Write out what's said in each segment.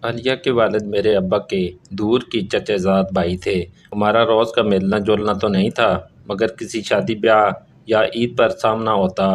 عالیہ کے والد میرے ابا کے دور کی چچا زاد بھائی تھے۔ ہمارا روز کا ملنا جلنا تو نہیں تھا، مگر کسی شادی بیاہ یا عید پر سامنا ہوتا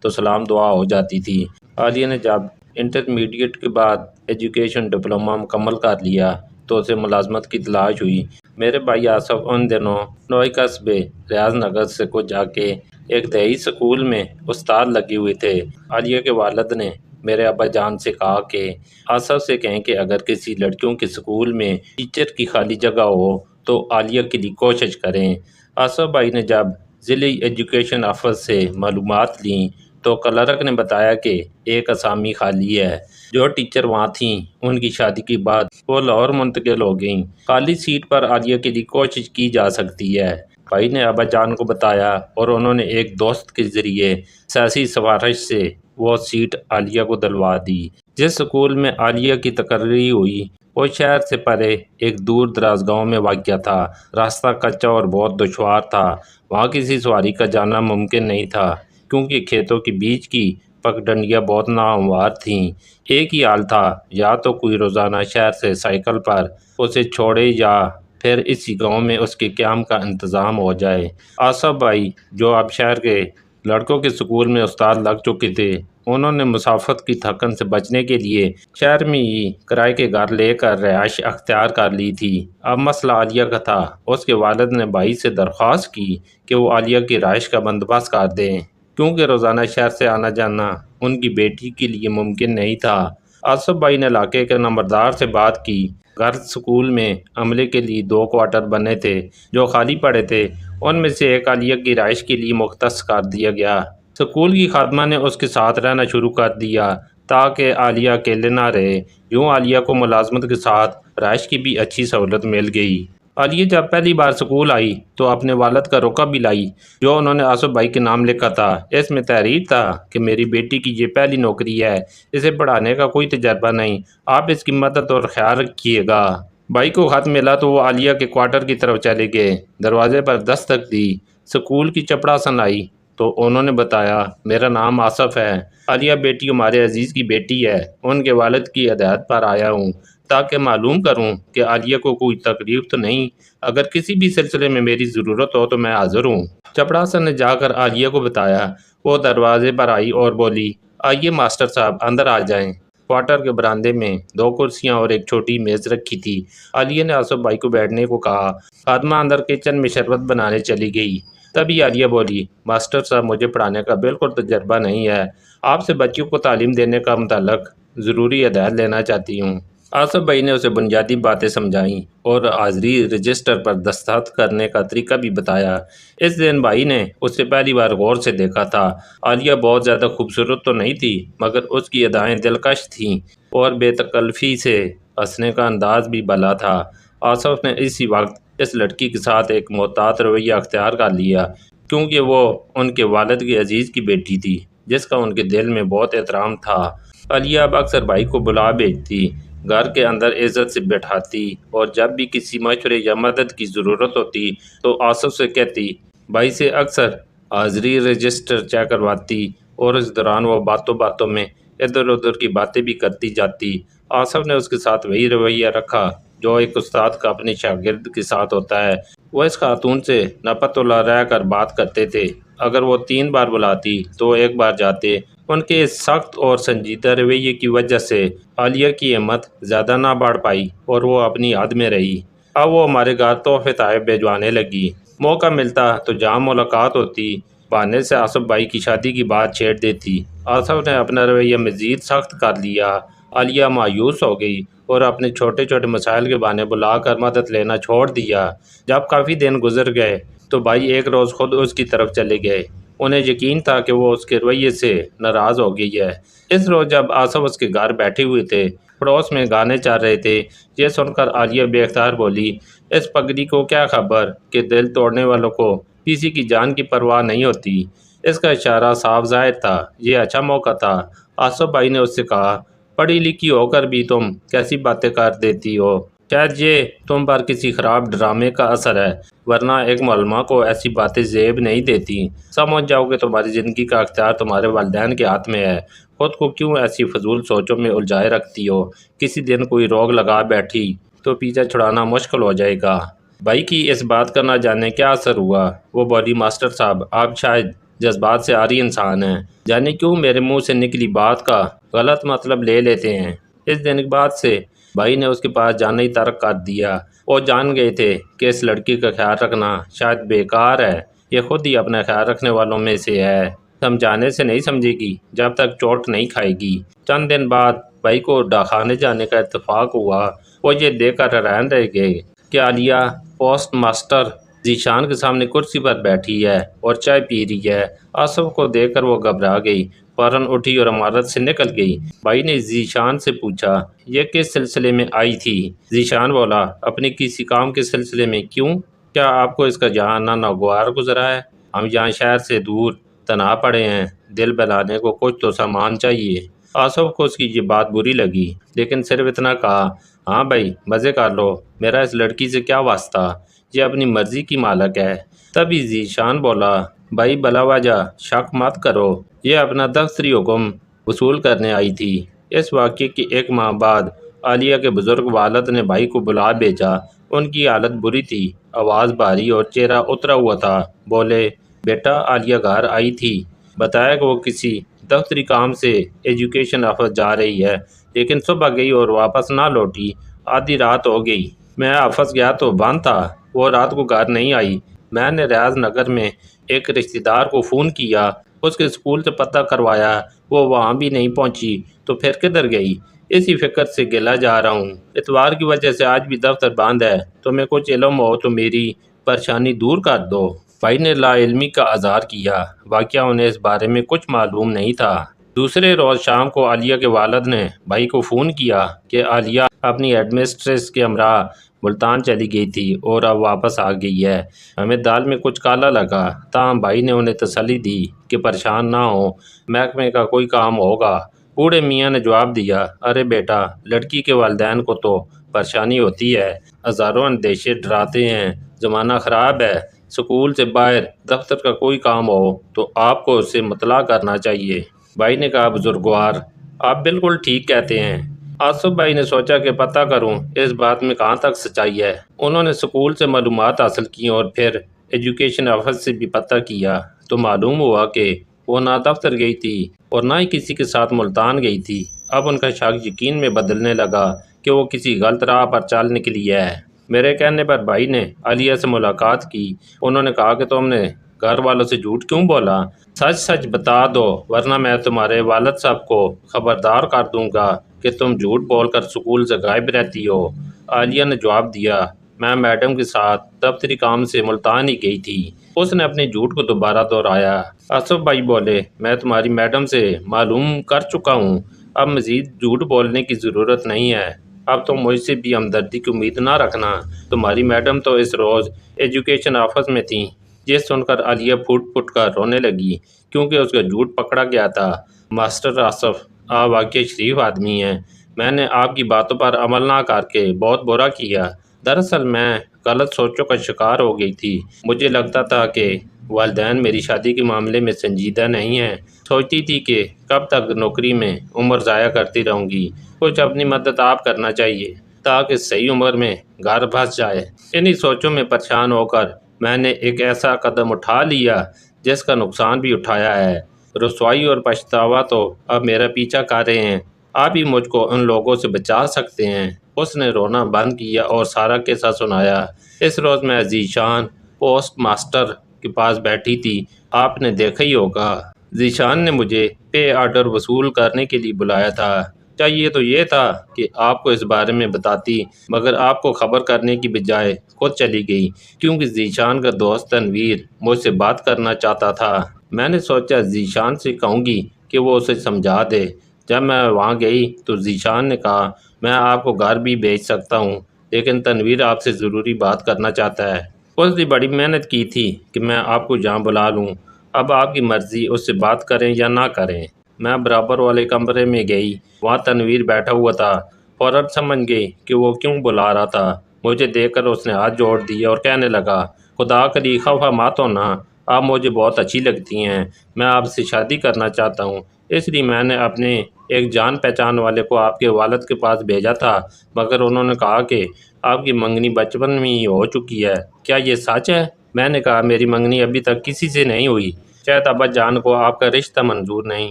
تو سلام دعا ہو جاتی تھی۔ عالیہ نے جب انٹرمیڈیٹ کے بعد ایجوکیشن ڈپلومہ مکمل کر لیا تو اسے ملازمت کی تلاش ہوئی۔ میرے بھائی آصف ان دنوں نوئے قصبے ریاض نگر سے کو جا کے ایک دیہی اسکول میں استاد لگے ہوئے تھے۔ عالیہ کے والد نے میرے ابا جان سے کہا کہ آصف سے کہیں کہ اگر کسی لڑکیوں کے اسکول میں ٹیچر کی خالی جگہ ہو تو عالیہ کے لیے کوشش کریں۔ آصف بھائی نے جب ضلعی ایجوکیشن آفس سے معلومات لیں تو کلرک نے بتایا کہ ایک اسامی خالی ہے۔ جو ٹیچر وہاں تھیں ان کی شادی کے بعد وہ لاہور منتقل ہو گئیں۔ خالی سیٹ پر عالیہ کے لیے کوشش کی جا سکتی ہے۔ بھائی نے ابا جان کو بتایا اور انہوں نے ایک دوست کے ذریعے سیاسی سفارش سے وہ سیٹ عالیہ کو دلوا دی۔ جس اسکول میں عالیہ کی تقرری ہوئی وہ شہر سے پرے ایک دور دراز گاؤں میں واقع تھا۔ راستہ کچا اور بہت دشوار تھا۔ وہاں کسی سواری کا جانا ممکن نہیں تھا کیونکہ کھیتوں کے بیچ کی پگڈنڈیاں بہت ناہموار تھیں۔ ایک ہی حال تھا، یا تو کوئی روزانہ شہر سے سائیکل پر اسے چھوڑے یا پھر اسی گاؤں میں اس کے قیام کا انتظام ہو جائے۔ آصف بھائی جو اب شہر کے لڑکوں کے اسکول میں استاد لگ چکے تھے، انہوں نے مسافت کی تھکن سے بچنے کے لیے شہر میں ہی کرائے کے گھر لے کر رہائش اختیار کر لی تھی۔ اب مسئلہ عالیہ کا تھا۔ اس کے والد نے بھائی سے درخواست کی کہ وہ عالیہ کی رہائش کا بندوبست کر دیں کیونکہ روزانہ شہر سے آنا جانا ان کی بیٹی کے لیے ممکن نہیں تھا۔ آصف بھائی نے علاقے کے نمبردار سے بات کی۔ غرض اسکول میں عملے کے لیے 2 کوارٹر بنے تھے جو خالی پڑے تھے، ان میں سے ایک عالیہ کی رہائش کے لیے مختص کر دیا گیا۔ اسکول کی خادمہ نے اس کے ساتھ رہنا شروع کر دیا تاکہ عالیہ اکیلے نہ رہے۔ یوں عالیہ کو ملازمت کے ساتھ رہائش کی بھی اچھی سہولت مل گئی۔ عالیہ جب پہلی بار اسکول آئی تو اپنے والد کا رقعہ بھی لائی جو انہوں نے آصف بھائی کے نام لکھا تھا۔ اس میں تحریر تھا کہ میری بیٹی کی یہ پہلی نوکری ہے، اسے پڑھانے کا کوئی تجربہ نہیں، آپ اس کی مدد اور خیال رکھیے گا۔ بھائی کو خط ملا تو وہ عالیہ کے کوارٹر کی طرف چلے گئے۔ دروازے پر دستک دی، اسکول کی چپڑاسن آئی تو انہوں نے بتایا میرا نام آصف ہے، عالیہ بیٹی ہمارے عزیز کی بیٹی ہے، ان کے والد کی ہدایت پر آیا ہوں تاکہ معلوم کروں کہ عالیہ کو کوئی تکلیف تو نہیں، اگر کسی بھی سلسلے میں میری ضرورت ہو تو میں حاضر ہوں۔ چپڑاسن نے جا کر عالیہ کو بتایا۔ وہ دروازے پر آئی اور بولی آئیے ماسٹر صاحب اندر آ جائیں۔ کوارٹر کے برآمدے میں 2 کرسیاں اور ایک چھوٹی میز رکھی تھی۔ عالیہ نے آصف بھائی کو بیٹھنے کو کہا۔ خادمہ اندر کچن میں شربت بنانے چلی گئی۔ تبھی عالیہ بولی ماسٹر صاحب مجھے پڑھانے کا بالکل تجربہ نہیں ہے، آپ سے بچیوں کو تعلیم دینے کا متعلق ضروری ہدایت لینا چاہتی ہوں۔ آصف بھائی نے اسے بنیادی باتیں سمجھائیں اور حاضری رجسٹر پر دستخط کرنے کا طریقہ بھی بتایا۔ اس دن بھائی نے اسے پہلی بار غور سے دیکھا تھا۔ عالیہ بہت زیادہ خوبصورت تو نہیں تھی مگر اس کی ادائیں دلکش تھیں اور بے تکلفی سے ہنسنے کا انداز بھی بھلا تھا۔ آصف نے اسی وقت اس لڑکی کے ساتھ ایک محتاط رویہ اختیار کر لیا کیونکہ وہ ان کے والد کے عزیز کی بیٹی تھی جس کا ان کے دل میں بہت احترام تھا۔ عالیہ اب اکثر بھائی کو بلا بھیجتی، گھر کے اندر عزت سے بٹھاتی اور جب بھی کسی مشورے یا مدد کی ضرورت ہوتی تو آصف سے کہتی۔ بھائی سے اکثر حاضری رجسٹر چیک کرواتی اور اس دوران وہ باتوں باتوں میں ادھر ادھر کی باتیں بھی کرتی جاتی۔ آصف نے اس کے ساتھ وہی رویہ رکھا جو ایک استاد کا اپنے شاگرد کے ساتھ ہوتا ہے۔ وہ اس خاتون سے نپت رہ کر بات کرتے تھے، اگر وہ 3 بار بلاتی تو وہ 1 بار جاتے۔ ان کے اس سخت اور سنجیدہ رویے کی وجہ سے عالیہ کی ہمت زیادہ نہ بڑھ پائی اور وہ اپنی حد میں رہی۔ اب وہ ہمارے گھر تحفے تحائف بھجوانے لگی، موقع ملتا تو جہاں ملاقات ہوتی بہانے سے آصف بھائی کی شادی کی بات چھیڑ دیتی۔ آصف نے اپنا رویہ مزید سخت کر لیا۔ عالیہ مایوس ہو گئی اور اپنے چھوٹے چھوٹے مسائل کے بہانے بلا کر مدد لینا چھوڑ دیا۔ جب کافی دن گزر گئے تو بھائی ایک روز خود اس کی طرف چلے گئے۔ انہیں یقین تھا کہ وہ اس کے رویے سے ناراض ہو گئی ہے۔ اس روز جب آصف اس کے گھر بیٹھے ہوئے تھے، پڑوس میں گانے چل رہے تھے، یہ سن کر عالیہ بے اختیار بولی اس پگڑی کو کیا خبر کہ دل توڑنے والوں کو کسی کی جان کی پرواہ نہیں ہوتی۔ اس کا اشارہ صاف ظاہر تھا، یہ اچھا موقع تھا۔ آصف بھائی نے اس سے کہا پڑھی لکھی ہو کر بھی تم کیسی باتیں کر دیتی ہو، شاید یہ تم پر کسی خراب ڈرامے کا اثر ہے، ورنہ ایک معلمہ کو ایسی باتیں زیب نہیں دیتی۔ سمجھ جاؤ کہ تمہاری زندگی کا اختیار تمہارے والدین کے ہاتھ میں ہے۔ خود کو کیوں ایسی فضول سوچوں میں الجھائے رکھتی ہو؟ کسی دن کوئی روگ لگا بیٹھی تو پیچھا چھڑانا مشکل ہو جائے گا۔ بھائی کی اس بات کا نہ جانے کیا اثر ہوا۔ وہ بولی، ماسٹر صاحب، آپ شاید جذبات سے عاری انسان ہیں، جانے کیوں میرے منہ سے نکلی بات کا غلط مطلب لے لیتے ہیں۔ اس دن کے بعد سے بھائی نے اس کے پاس جانا ہی ترک کر دیا۔ وہ جان گئے تھے کہ اس لڑکی کا خیال رکھنا شاید بیکار ہے، یہ خود ہی اپنا خیال رکھنے والوں میں سے ہے۔ سمجھانے سے نہیں سمجھے گی جب تک چوٹ نہیں کھائے گی۔ چند دن بعد بھائی کو ڈاکخانے جانے کا اتفاق ہوا۔ وہ یہ دیکھ کر حیران رہ گئے کہ عالیہ پوسٹ ماسٹر ذیشان کے سامنے کرسی پر بیٹھی ہے اور چائے پی رہی ہے۔ آصف کو دیکھ کر وہ گھبرا گئی، فوراً اٹھی اور عمارت سے نکل گئی۔ بھائی نے ذیشان سے پوچھا، یہ کس سلسلے میں آئی تھی؟ ذیشان بولا، اپنے کسی کام کے سلسلے میں۔ کیوں؟ کیا آپ کو اس کا جہاں ناگوار گزرا ہے؟ ہم یہاں شہر سے دور تنہا پڑے ہیں، دل بہلانے کو کچھ تو سامان چاہیے۔ آصف کو اس کی یہ بات بری لگی، لیکن صرف اتنا کہا، ہاں بھائی مزے کر لو، میرا اس لڑکی سے کیا واسطہ، یہ اپنی مرضی کی مالک ہے۔ تبھی ذیشان بولا، بھائی بلا وجہ شک مت کرو، یہ اپنا دفتری حکم وصول کرنے آئی تھی۔ اس واقعے کی ایک ماہ بعد عالیہ کے بزرگ والد نے بھائی کو بلا بھیجا۔ ان کی حالت بری تھی، آواز بھاری اور چہرہ اترا ہوا تھا۔ بولے، بیٹا عالیہ گھر آئی تھی، بتایا کہ وہ کسی دفتری کام سے ایجوکیشن آفس جا رہی ہے، لیکن صبح گئی اور واپس نہ لوٹی، آدھی رات ہو گئی۔ میں آفس گیا تو بند تھا، وہ رات کو گھر نہیں آئی۔ میں نے ریاض نگر میں ایک رشتہ دار کو فون کیا، اس کے اسکول سے پتہ کروایا، وہ وہاں بھی نہیں پہنچی، تو پھر کدھر گئی؟ اسی فکر سے گلا جا رہا ہوں۔ اتوار کی وجہ سے آج بھی دفتر بند ہے، تمہیں کچھ علم ہو تو میری پریشانی دور کر دو۔ بھائی نے لا علمی کا اظہار کیا، واقعہ انہیں اس بارے میں کچھ معلوم نہیں تھا۔ دوسرے روز شام کو عالیہ کے والد نے بھائی کو فون کیا کہ عالیہ اپنی ایڈمنسٹریس کے ہمراہ ملتان چلی گئی تھی اور اب واپس آ گئی ہے۔ ہمیں دال میں کچھ کالا لگا، تاہم بھائی نے انہیں تسلی دی کہ پریشان نہ ہوں، محکمے کا کوئی کام ہوگا۔ بوڑھے میاں نے جواب دیا، ارے بیٹا، لڑکی کے والدین کو تو پریشانی ہوتی ہے، ہزاروں اندیشے ڈراتے ہیں، زمانہ خراب ہے، سکول سے باہر دفتر کا کوئی کام ہو تو آپ کو اسے مطلع کرنا چاہیے۔ بھائی نے کہا، بزرگوار، آپ بالکل ٹھیک کہتے ہیں۔ آصف بھائی نے سوچا کہ پتہ کروں اس بات میں کہاں تک سچائی ہے۔ انہوں نے سکول سے معلومات حاصل کی اور پھر ایجوکیشن آفس سے بھی پتہ کیا، تو معلوم ہوا کہ وہ نہ دفتر گئی تھی اور نہ ہی کسی کے ساتھ ملتان گئی تھی۔ اب ان کا شک یقین میں بدلنے لگا کہ وہ کسی غلط راہ پر چل نکلی ہے۔ میرے کہنے پر بھائی نے عالیہ سے ملاقات کی۔ انہوں نے کہا کہ تم نے گھر والوں سے جھوٹ کیوں بولا؟ سچ سچ بتا دو، ورنہ میں تمہارے والد صاحب کو خبردار کر دوں گا کہ تم جھوٹ بول کر سکول سے غائب رہتی ہو۔ عالیہ نے جواب دیا، میں میڈم کے ساتھ دفتری کام سے ملتان ہی گئی تھی۔ اس نے اپنے جھوٹ کو دوبارہ دہرایا۔ آصف بھائی بولے، میں تمہاری میڈم سے معلوم کر چکا ہوں، اب مزید جھوٹ بولنے کی ضرورت نہیں ہے۔ اب تم مجھ سے بھی ہمدردی کی امید نہ رکھنا، تمہاری میڈم تو اس روز ایجوکیشن آفس میں تھیں۔ یہ سن کر عالیہ پھوٹ پھوٹ کر رونے لگی، کیونکہ اس کا جھوٹ پکڑا گیا تھا۔ ماسٹر آصف، آپ واقعی شریف آدمی ہیں، میں نے آپ کی باتوں پر عمل نہ کر کے بہت برا کیا۔ دراصل میں غلط سوچوں کا شکار ہو گئی تھی۔ مجھے لگتا تھا کہ والدین میری شادی کے معاملے میں سنجیدہ نہیں ہیں۔ سوچتی تھی کہ کب تک نوکری میں عمر ضائع کرتی رہوں گی، کچھ اپنی مدد آپ کرنا چاہیے تاکہ صحیح عمر میں گھر بس جائے۔ انہی سوچوں میں پریشان ہو کر میں نے ایک ایسا قدم اٹھا لیا جس کا نقصان بھی اٹھایا ہے۔ رسوائی اور پچھتاوا تو اب میرا پیچھا کر رہے ہیں، آپ ہی مجھ کو ان لوگوں سے بچا سکتے ہیں۔ اس نے رونا بند کیا اور سارا قصہ سنایا۔ اس روز میں ذیشان پوسٹ ماسٹر کے پاس بیٹھی تھی، آپ نے دیکھا ہی ہوگا۔ ذیشان نے مجھے پے آرڈر وصول کرنے کے لیے بلایا تھا۔ چاہیے تو یہ تھا کہ آپ کو اس بارے میں بتاتی، مگر آپ کو خبر کرنے کی بجائے خود چلی گئی، کیونکہ ذیشان کا دوست تنویر مجھ سے بات کرنا چاہتا تھا۔ میں نے سوچا ذیشان سے کہوں گی کہ وہ اسے سمجھا دے۔ جب میں وہاں گئی تو ذیشان نے کہا، میں آپ کو گھر بھی بھیج سکتا ہوں، لیکن تنویر آپ سے ضروری بات کرنا چاہتا ہے۔ اس نے بڑی محنت کی تھی کہ میں آپ کو جہاں بلا لوں، اب آپ کی مرضی، اس سے بات کریں یا نہ کریں۔ میں برابر والے کمرے میں گئی، وہاں تنویر بیٹھا ہوا تھا۔ فوراً سمجھ گئی کہ وہ کیوں بلا رہا تھا۔ مجھے دیکھ کر اس نے ہاتھ جوڑ دیے اور کہنے لگا، خدا کا لیے خفا مت ہونا، آپ مجھے بہت اچھی لگتی ہیں، میں آپ سے شادی کرنا چاہتا ہوں، اس لیے میں نے اپنے ایک جان پہچان والے کو آپ کے والد کے پاس بھیجا تھا، مگر انہوں نے کہا کہ آپ کی منگنی بچپن میں ہی ہو چکی ہے، کیا یہ سچ ہے؟ میں نے کہا، میری منگنی ابھی تک کسی سے نہیں ہوئی، شاید ابا جان کو آپ کا رشتہ منظور نہیں،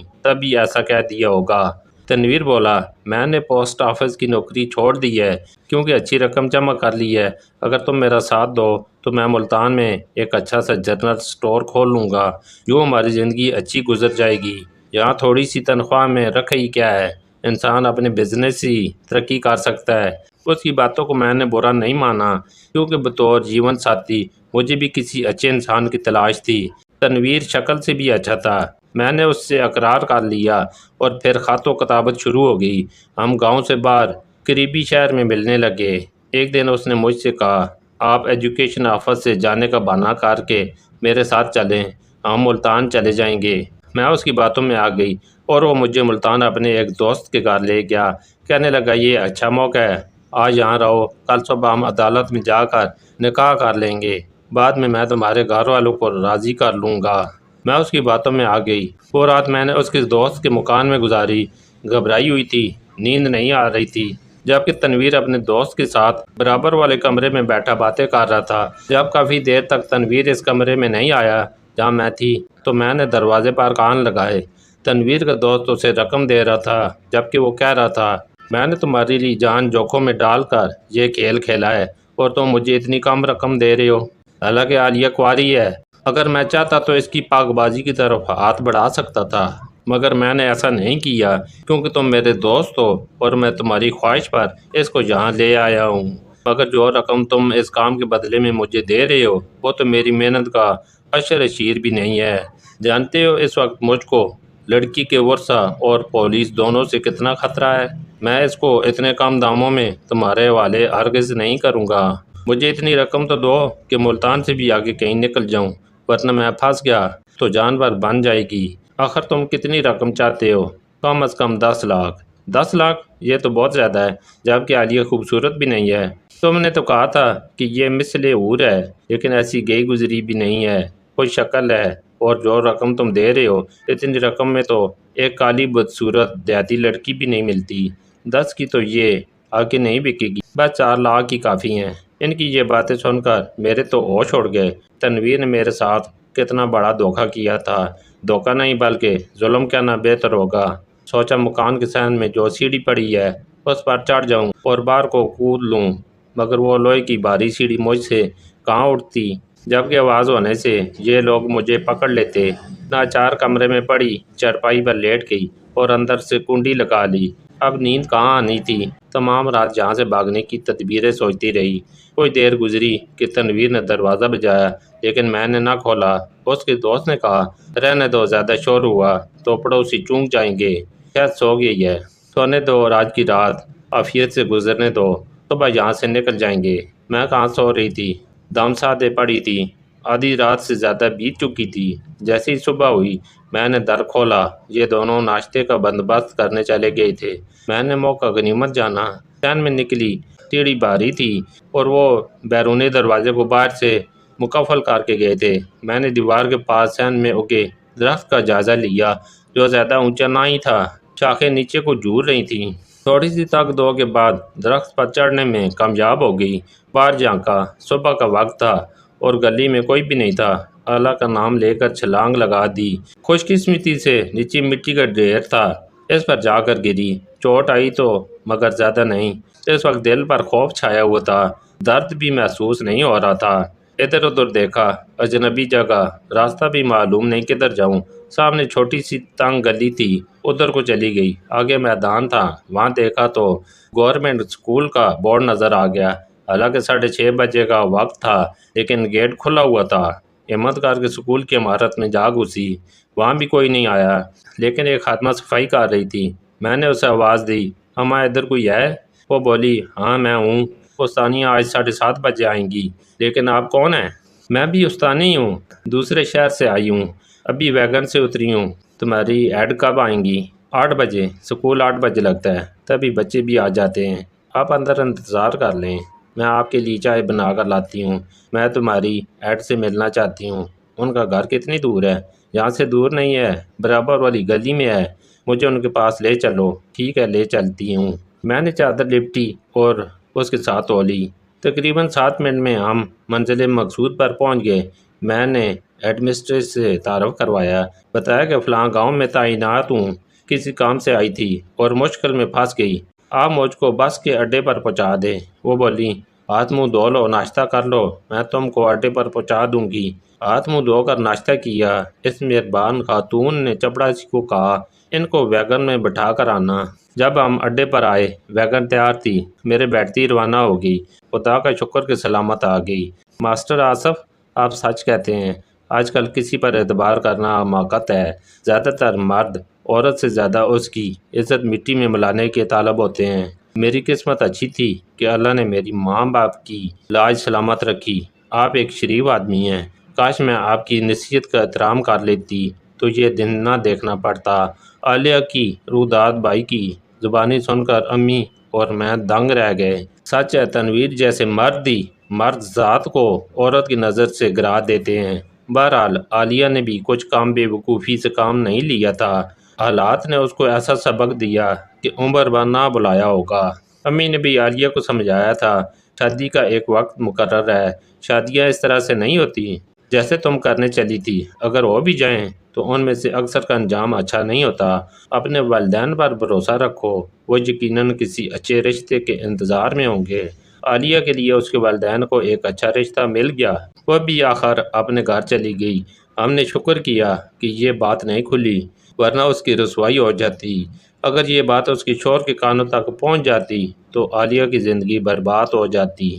تبھی ایسا کہہ دیا ہوگا۔ تنویر بولا، میں نے پوسٹ آفس کی نوکری چھوڑ دی ہے کیونکہ اچھی رقم جمع کر لی ہے، اگر تم میرا ساتھ دو تو میں ملتان میں ایک اچھا سا جنرل سٹور کھول لوں گا، یوں ہماری زندگی اچھی گزر جائے گی۔ یہاں تھوڑی سی تنخواہ میں رکھ ہی کیا ہے، انسان اپنے بزنس ہی ترقی کر سکتا ہے۔ اس کی باتوں کو میں نے برا نہیں مانا کیونکہ بطور جیون ساتھی مجھے بھی کسی اچھے انسان کی تلاش تھی۔ تنویر شکل سے بھی اچھا تھا، میں نے اس سے اقرار کر لیا اور پھر خط و کتابت شروع ہو گئی۔ ہم گاؤں سے باہر قریبی شہر میں ملنے لگے۔ ایک دن اس نے مجھ سے کہا، آپ ایجوکیشن آفس سے جانے کا بہانہ کر کے میرے ساتھ چلیں، ہم ملتان چلے جائیں گے۔ میں اس کی باتوں میں آ گئی اور وہ مجھے ملتان اپنے ایک دوست کے گھر لے گیا۔ کہنے لگا، یہ اچھا موقع ہے، آج یہاں رہو، کل صبح ہم عدالت میں جا کر نکاح کر لیں گے، بعد میں تمہارے گھر والوں کو راضی کر لوں گا۔ میں اس کی باتوں میں آ گئی۔ وہ رات میں نے اس کے دوست کے مکان میں گزاری، گھبرائی ہوئی تھی، نیند نہیں آ رہی تھی، جبکہ تنویر اپنے دوست کے ساتھ برابر والے کمرے میں بیٹھا باتیں کر رہا تھا۔ جب کافی دیر تک تنویر اس کمرے میں نہیں آیا جہاں میں تھی تو میں نے دروازے پر کان لگائے۔ تنویر کا دوست اسے رقم دے رہا تھا جبکہ وہ کہہ رہا تھا، میں نے تمہاری لیے جان جوکھم میں ڈال کر یہ کھیل کھیلا ہے اور تم مجھے اتنی کم رقم دے رہے ہو۔ حالانکہ عالیہ کنواری ہے، اگر میں چاہتا تو اس کی پاک بازی کی طرف ہاتھ بڑھا سکتا تھا، مگر میں نے ایسا نہیں کیا کیونکہ تم میرے دوست ہو اور میں تمہاری خواہش پر اس کو یہاں لے آیا ہوں۔ مگر جو رقم تم اس کام کے بدلے میں مجھے دے رہے ہو وہ تو میری محنت کا عشر اشیر بھی نہیں ہے۔ جانتے ہو اس وقت مجھ کو لڑکی کے ورثہ اور پولیس دونوں سے کتنا خطرہ ہے؟ میں اس کو اتنے کم داموں میں تمہارے حوالے ہرگز نہیں کروں گا۔ مجھے اتنی رقم تو دو کہ ملتان سے بھی آگے کہیں نکل جاؤں، ورنہ میں پھنس گیا تو جان بھر بن جائے گی۔ آخر تم کتنی رقم چاہتے ہو؟ کم از کم 10 لاکھ۔ 10 لاکھ؟ یہ تو بہت زیادہ ہے، جبکہ عالیہ خوبصورت بھی نہیں ہے۔ تم نے تو کہا تھا کہ یہ مثل حور ہے، لیکن ایسی گئی گزری بھی نہیں ہے، کوئی شکل ہے، اور جو رقم تم دے رہے ہو اتنی رقم میں تو ایک کالی بدصورت دیہاتی لڑکی بھی نہیں ملتی۔ 10 کی تو یہ آگے نہیں بکے گی، بس 4 لاکھ ہی کافی ہیں۔ ان کی یہ باتیں سن کر میرے تو ہوش اڑ گئے۔ تنویر نے میرے ساتھ کتنا بڑا دھوکہ کیا تھا، دھوکہ نہیں بلکہ ظلم کہنا بہتر ہوگا۔ سوچا مکان کے صحن میں جو سیڑھی پڑی ہے اس پر چڑھ جاؤں اور باہر کو کود لوں، مگر وہ لوہے کی بھاری سیڑھی مجھ سے کہاں اٹھتی، جبکہ آواز ہونے سے یہ لوگ مجھے پکڑ لیتے۔ ناچار کمرے میں پڑی چارپائی پر لیٹ گئی اور اندر سے کنڈی لگا لی۔ اب نیند کہاں آنی تھی، تمام رات جہاں سے بھاگنے کی تدبیریں سوچتی رہی۔ کوئی دیر گزری کہ تنویر نے دروازہ بجایا، لیکن میں نے نہ کھولا۔ اس کے دوست نے کہا، رہنے دو، زیادہ شور ہوا تو پڑوسی چونک جائیں گے، شاید سو گئی ہے، سونے دو اور آج کی رات عافیت سے گزرنے دو، صبح یہاں سے نکل جائیں گے۔ میں کہاں سو رہی تھی، دم سادے پڑی تھی، آدھی رات سے زیادہ بیت چکی تھی۔ جیسے ہی صبح ہوئی میں نے در کھولا، یہ دونوں ناشتے کا بندوبست کرنے چلے گئے تھے۔ میں نے موقع غنیمت جانا، صحن میں نکلی سیڑھی بھاری تھی اور وہ بیرونی دروازے کو باہر سے مقفل کر کے گئے تھے۔ میں نے دیوار کے پاس صحن میں اگے درخت کا جائزہ لیا جو زیادہ اونچا نہ ہی تھا، شاخیں نیچے کو جھول رہی تھیں۔ تھوڑی سی تک دو کے بعد درخت پر چڑھنے میں کامیاب ہو گئی۔ باہر جھانکا، صبح کا وقت تھا اور گلی میں کوئی بھی نہیں تھا۔ اللہ کا نام لے کر چھلانگ لگا دی۔ خوش قسمتی سے نیچے مٹی کا ڈھیر تھا، اس پر جا کر گری، چوٹ آئی تو مگر زیادہ نہیں۔ اس وقت دل پر خوف چھایا ہوا تھا، درد بھی محسوس نہیں ہو رہا تھا۔ ادھر ادھر دیکھا، اجنبی جگہ، راستہ بھی معلوم نہیں کدھر جاؤں۔ سامنے چھوٹی سی تنگ گلی تھی، ادھر کو چلی گئی۔ آگے میدان تھا، وہاں دیکھا تو گورنمنٹ اسکول کا بورڈ نظر آ گیا۔ حالانکہ 6:30 بجے کا وقت تھا لیکن گیٹ کھلا ہوا تھا۔ ہمت کر کے اسکول کی عمارت میں جا گھسی، وہاں بھی کوئی نہیں آیا، لیکن ایک خاتمہ صفائی کر رہی تھی۔ میں نے اسے آواز دی، اماں ادھر کوئی ہے؟ وہ بولی، ہاں میں ہوں، استانیہ آج 7:30 بجے آئیں گی۔ لیکن آپ کون ہیں؟ میں بھی استانی ہوں، دوسرے شہر سے آئی ہوں، ابھی ویگن سے اتری ہوں۔ تمہاری ایڈ کب آئیں گی؟ 8 بجے، اسکول 8 بجے لگتا ہے۔ تبھی بچے بھی آ جاتے ہیں۔ آپ اندر انتظار کر لیں، میں آپ کے لیے چائے بنا کر لاتی ہوں۔ میں تمہاری ایڈ سے ملنا چاہتی ہوں۔ ان کا گھر کتنی دور ہے؟ یہاں سے دور نہیں ہے، برابر والی گلی میں ہے۔ مجھے ان کے پاس لے چلو۔ ٹھیک ہے، لے چلتی ہوں۔ میں نے چادر لپٹی اور اس کے ساتھ اولی۔ تقریباً 7 منٹ میں ہم منزل مقصود پر پہنچ گئے۔ میں نے ایڈمنسٹریٹر سے تعارف کروایا، بتایا کہ فلاں گاؤں میں تعینات ہوں، کسی کام سے آئی تھی اور مشکل میں پھنس گئی، آپ مجھ کو بس کے اڈے پر پہنچا دیں۔ وہ بولی، ہاتھ منہ دھو لو، ناشتہ کر لو، میں تم کو اڈے پر پہنچا دوں گی۔ ہاتھ منہ دھو کر ناشتہ کیا۔ اس مہربان خاتون نے چپڑاسی کو کہا، ان کو ویگن میں بٹھا کر آنا۔ جب ہم اڈے پر آئے، ویگن تیار تھی، میرے بیٹھتی روانہ ہو گئی۔ خدا کا شکر کہ سلامت آ گئی۔ ماسٹر آصف، آپ سچ کہتے ہیں، آج کل کسی پر اعتبار کرنا حماقت ہے۔ زیادہ تر مرد عورت سے زیادہ اس کی عزت مٹی میں ملانے کے طالب ہوتے ہیں۔ میری قسمت اچھی تھی کہ اللہ نے میری ماں باپ کی لاج سلامت رکھی۔ آپ ایک شریف آدمی ہیں۔ کاش میں آپ کی نصیحت کا احترام کر لیتی تو یہ دن نہ دیکھنا پڑتا۔ عالیہ کی روداد بھائی کی زبانی سن کر امی اور میں دنگ رہ گئے۔ سچ ہے، تنویر جیسے مرد ہی مرد ذات کو عورت کی نظر سے گرا دیتے ہیں۔ بہرحال عالیہ نے بھی کچھ کام بے وقوفی سے کام نہیں لیا تھا۔ حالات نے اس کو ایسا سبق دیا کہ عمر بھر نہ بھلایا ہوگا۔ امی نے بھی عالیہ کو سمجھایا تھا، شادی کا ایک وقت مقرر ہے، شادیاں اس طرح سے نہیں ہوتی جیسے تم کرنے چلی تھی۔ اگر ہو بھی جائیں تو ان میں سے اکثر کا انجام اچھا نہیں ہوتا۔ اپنے والدین پر بھروسہ رکھو، وہ یقیناً کسی اچھے رشتے کے انتظار میں ہوں گے۔ عالیہ کے لیے اس کے والدین کو ایک اچھا رشتہ مل گیا۔ وہ بھی آخر اپنے گھر چلی گئی۔ ہم نے شکر کیا کہ یہ بات نہیں کھلی، ورنہ اس کی رسوائی ہو جاتی۔ اگر یہ بات اس کے شوہر کے کانوں تک پہنچ جاتی تو عالیہ کی زندگی برباد ہو جاتی۔